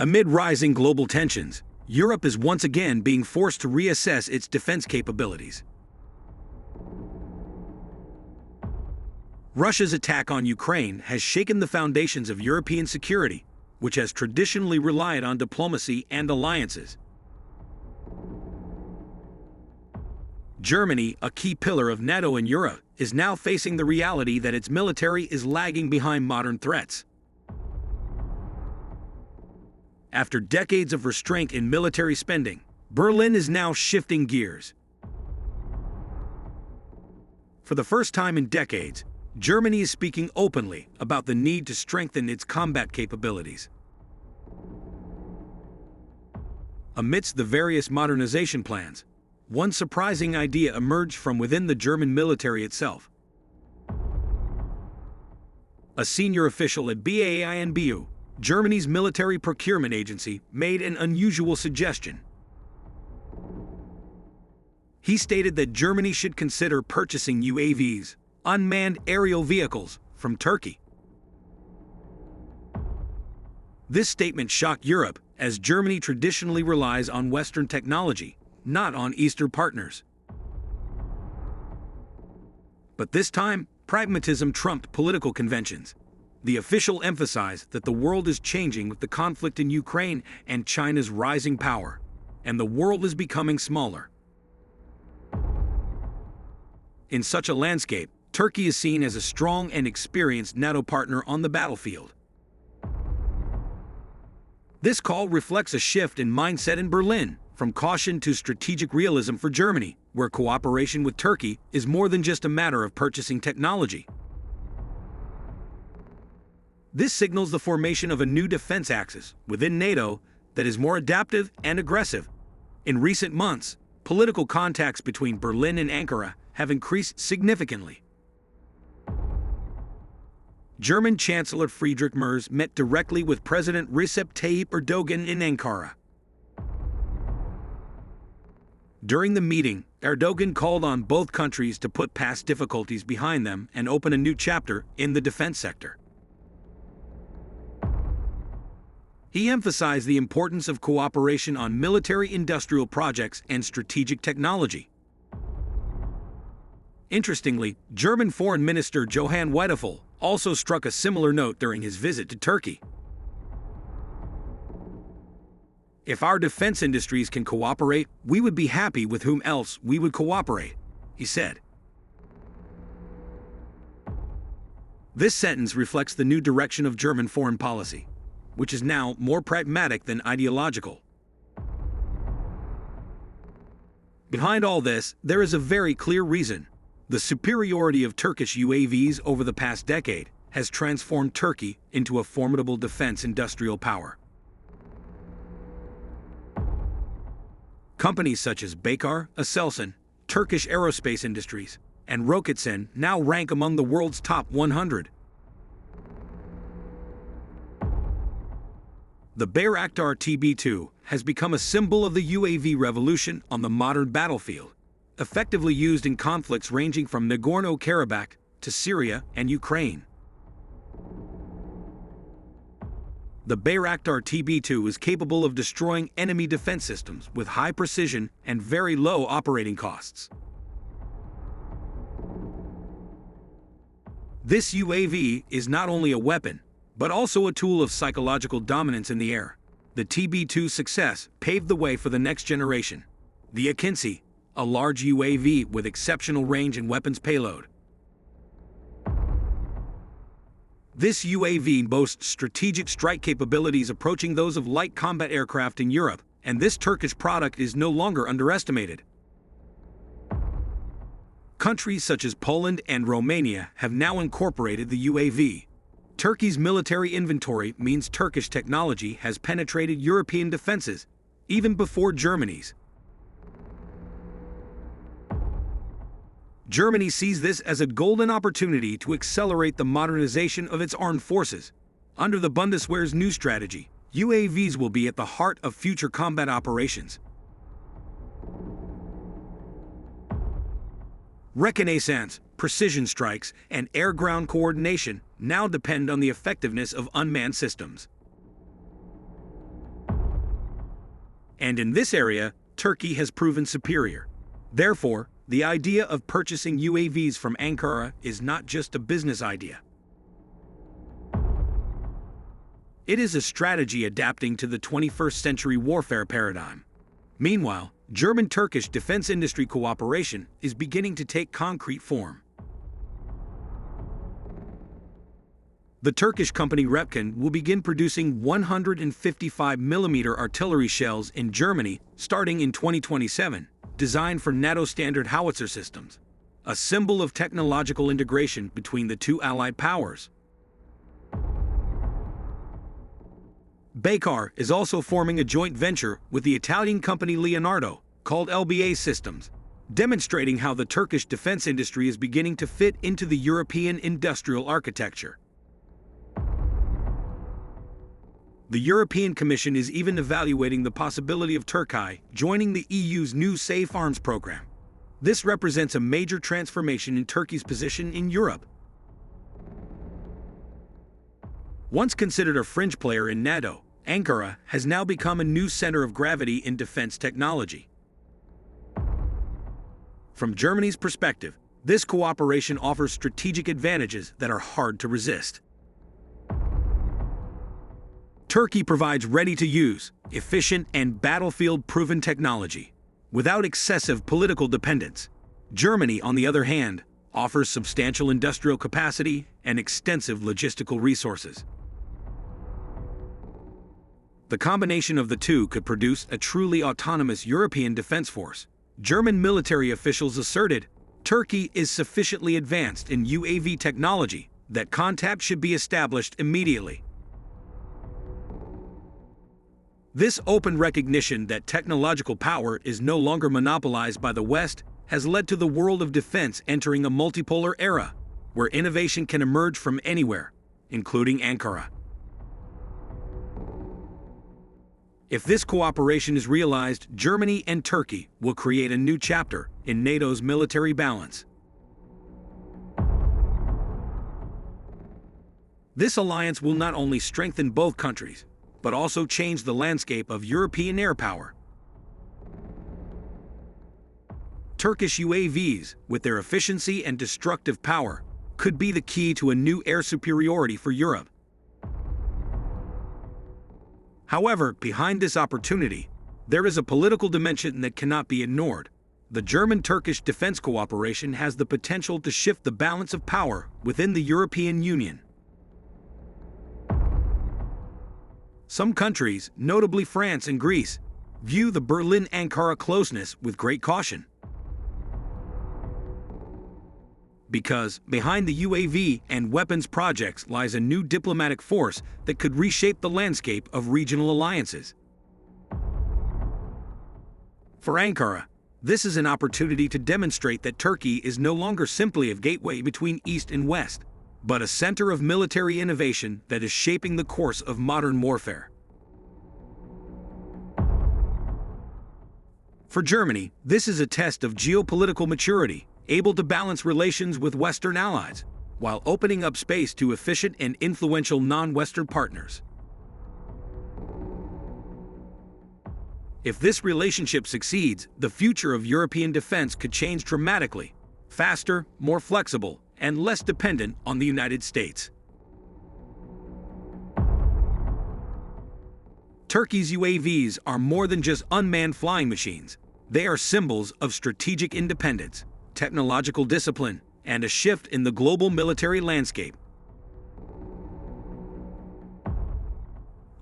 Amid rising global tensions, Europe is once again being forced to reassess its defense capabilities. Russia's attack on Ukraine has shaken the foundations of European security, which has traditionally relied on diplomacy and alliances. Germany, a key pillar of NATO and Europe, is now facing the reality that its military is lagging behind modern threats. After decades of restraint in military spending, Berlin is now shifting gears. For the first time in decades, Germany is speaking openly about the need to strengthen its combat capabilities. Amidst the various modernization plans, one surprising idea emerged from within the German military itself. A senior official at BAINBU, Germany's military procurement agency, made an unusual suggestion. He stated that Germany should consider purchasing UAVs, unmanned aerial vehicles, from Turkey. This statement shocked Europe, as Germany traditionally relies on Western technology, not on Eastern partners. But this time, pragmatism trumped political conventions. The official emphasized that the world is changing with the conflict in Ukraine and China's rising power, and the world is becoming smaller. In such a landscape, Turkey is seen as a strong and experienced NATO partner on the battlefield. This call reflects a shift in mindset in Berlin, from caution to strategic realism for Germany, where cooperation with Turkey is more than just a matter of purchasing technology. This signals the formation of a new defense axis within NATO that is more adaptive and aggressive. In recent months, political contacts between Berlin and Ankara have increased significantly. German Chancellor Friedrich Merz met directly with President Recep Tayyip Erdogan in Ankara. During the meeting, Erdogan called on both countries to put past difficulties behind them and open a new chapter in the defense sector. He emphasized the importance of cooperation on military-industrial projects and strategic technology. Interestingly, German Foreign Minister Johann Wedeful also struck a similar note during his visit to Turkey. If our defense industries can cooperate, we would be happy with whom else we would cooperate, he said. This sentence reflects the new direction of German foreign policy, which is now more pragmatic than ideological. Behind all this, there is a very clear reason. The superiority of Turkish UAVs over the past decade has transformed Turkey into a formidable defense industrial power. Companies such as Baykar, Aselsan, Turkish Aerospace Industries, and Roketsan now rank among the world's top 100. The Bayraktar TB2 has become a symbol of the UAV revolution on the modern battlefield, effectively used in conflicts ranging from Nagorno-Karabakh to Syria and Ukraine. The Bayraktar TB2 is capable of destroying enemy defense systems with high precision and very low operating costs. This UAV is not only a weapon, but also a tool of psychological dominance in the air. The TB2's success paved the way for the next generation, the Akinci, a large UAV with exceptional range and weapons payload. This UAV boasts strategic strike capabilities approaching those of light combat aircraft in Europe, and this Turkish product is no longer underestimated. Countries such as Poland and Romania have now incorporated the UAV. Turkey's military inventory means Turkish technology has penetrated European defenses, even before Germany's. Germany sees this as a golden opportunity to accelerate the modernization of its armed forces. Under the Bundeswehr's new strategy, UAVs will be at the heart of future combat operations. Reconnaissance, precision strikes, and air-ground coordination now depend on the effectiveness of unmanned systems. And in this area, Turkey has proven superior. Therefore, the idea of purchasing UAVs from Ankara is not just a business idea. It is a strategy adapting to the 21st century warfare paradigm. Meanwhile, German-Turkish defense industry cooperation is beginning to take concrete form. The Turkish company Roketsan will begin producing 155mm artillery shells in Germany starting in 2027, designed for NATO standard howitzer systems, a symbol of technological integration between the two allied powers. Baykar is also forming a joint venture with the Italian company Leonardo, called LBA Systems, demonstrating how the Turkish defense industry is beginning to fit into the European industrial architecture. The European Commission is even evaluating the possibility of Turkey joining the EU's new Safe Arms program. This represents a major transformation in Turkey's position in Europe. Once considered a fringe player in NATO, Ankara has now become a new center of gravity in defense technology. From Germany's perspective, this cooperation offers strategic advantages that are hard to resist. Turkey provides ready-to-use, efficient, and battlefield-proven technology, without excessive political dependence. Germany, on the other hand, offers substantial industrial capacity and extensive logistical resources. The combination of the two could produce a truly autonomous European defense force. German military officials asserted Turkey is sufficiently advanced in UAV technology that contact should be established immediately. This open recognition that technological power is no longer monopolized by the West has led to the world of defense entering a multipolar era, where innovation can emerge from anywhere, including Ankara. If this cooperation is realized, Germany and Turkey will create a new chapter in NATO's military balance. This alliance will not only strengthen both countries, but also change the landscape of European air power. Turkish UAVs, with their efficiency and destructive power, could be the key to a new air superiority for Europe. However, behind this opportunity, there is a political dimension that cannot be ignored. The German-Turkish defense cooperation has the potential to shift the balance of power within the European Union. Some countries, notably France and Greece, view the Berlin-Ankara closeness with great caution. Because behind the UAV and weapons projects lies a new diplomatic force that could reshape the landscape of regional alliances. For Ankara, this is an opportunity to demonstrate that Turkey is no longer simply a gateway between East and West, but a center of military innovation that is shaping the course of modern warfare. For Germany, this is a test of geopolitical maturity, able to balance relations with Western allies, while opening up space to efficient and influential non-Western partners. If this relationship succeeds, the future of European defense could change dramatically, faster, more flexible, and less dependent on the United States. Turkey's UAVs are more than just unmanned flying machines. They are symbols of strategic independence, technological discipline, and a shift in the global military landscape.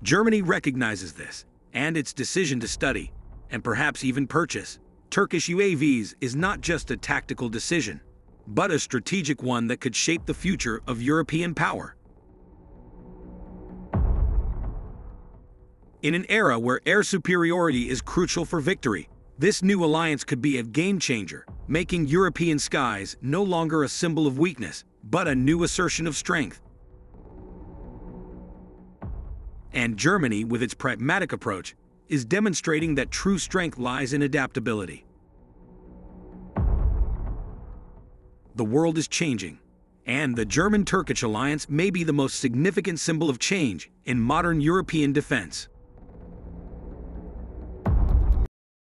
Germany recognizes this, and its decision to study, and perhaps even purchase, Turkish UAVs is not just a tactical decision, but a strategic one that could shape the future of European power. In an era where air superiority is crucial for victory, this new alliance could be a game-changer, making European skies no longer a symbol of weakness, but a new assertion of strength. And Germany, with its pragmatic approach, is demonstrating that true strength lies in adaptability. The world is changing, and the German-Turkish alliance may be the most significant symbol of change in modern European defense.